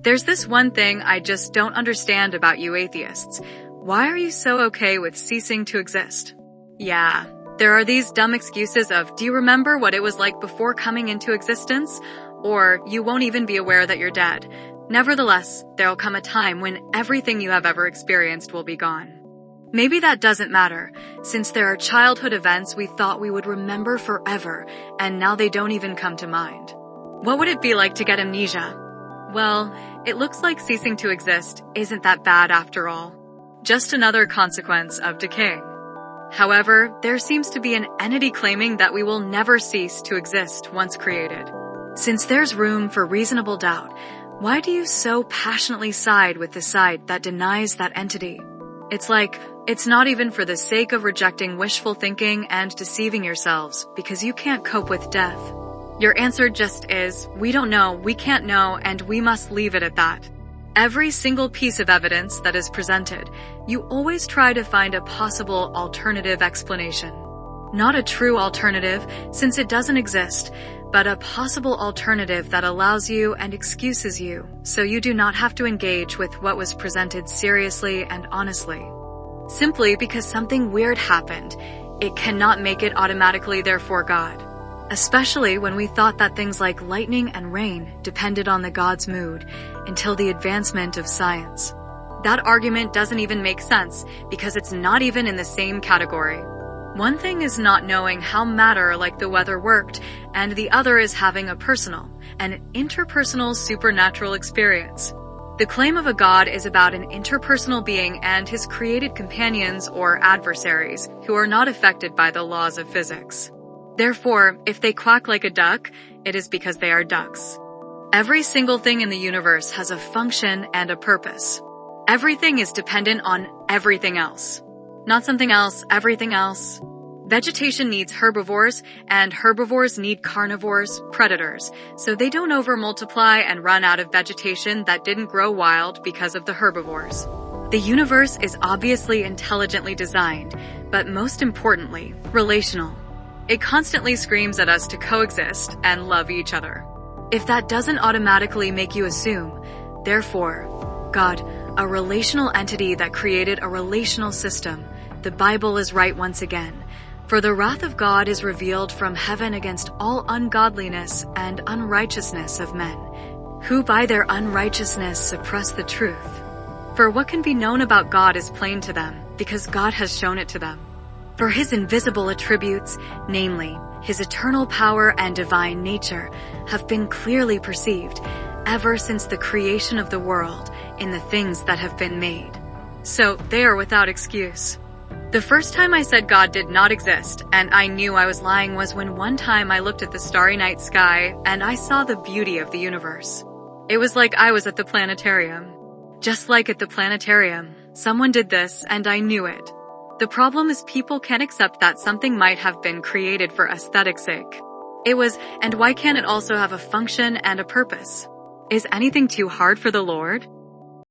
There's this one thing I just don't understand about you atheists. Why are you so okay with ceasing to exist? Yeah, there are these dumb excuses of, do you remember what it was like before coming into existence? Or you won't even be aware that you're dead. Nevertheless, there'll come a time when everything you have ever experienced will be gone. Maybe that doesn't matter, since there are childhood events we thought we would remember forever, and now they don't even come to mind. What would it be like to get amnesia? Well, it looks like ceasing to exist isn't that bad after all. Just another consequence of decaying. However, there seems to be an entity claiming that we will never cease to exist once created. Since there's room for reasonable doubt, why do you so passionately side with the side that denies that entity? It's like, it's not even for the sake of rejecting wishful thinking and deceiving yourselves, because you can't cope with death. Your answer just is, we don't know, we can't know, and we must leave it at that. Every single piece of evidence that is presented, you always try to find a possible alternative explanation. Not a true alternative, since it doesn't exist, but a possible alternative that allows you and excuses you, so you do not have to engage with what was presented seriously and honestly. Simply because something weird happened, it cannot make it automatically therefore God. Especially when we thought that things like lightning and rain depended on the God's mood until the advancement of science. That argument doesn't even make sense because it's not even in the same category. One thing is not knowing how matter like the weather worked, and the other is having a personal, an interpersonal supernatural experience. The claim of a God is about an interpersonal being and his created companions or adversaries who are not affected by the laws of physics. Therefore, if they quack like a duck, it is because they are ducks. Every single thing in the universe has a function and a purpose. Everything is dependent on everything else. Not something else, everything else. Vegetation needs herbivores, and herbivores need carnivores, predators, so they don't over-multiply and run out of vegetation that didn't grow wild because of the herbivores. The universe is obviously intelligently designed, but most importantly, relational. It constantly screams at us to coexist and love each other. If that doesn't automatically make you assume, therefore, God, a relational entity that created a relational system, the Bible is right once again. For the wrath of God is revealed from heaven against all ungodliness and unrighteousness of men, who by their unrighteousness suppress the truth. For what can be known about God is plain to them, because God has shown it to them. For his invisible attributes, namely, his eternal power and divine nature, have been clearly perceived ever since the creation of the world in the things that have been made. So they are without excuse. The first time I said God did not exist, and I knew I was lying, was when one time I looked at the starry night sky and I saw the beauty of the universe. It was like I was at the planetarium. Just like at the planetarium, someone did this and I knew it. The problem is people can't accept that something might have been created for aesthetic's sake. It was, and why can't it also have a function and a purpose? Is anything too hard for the Lord?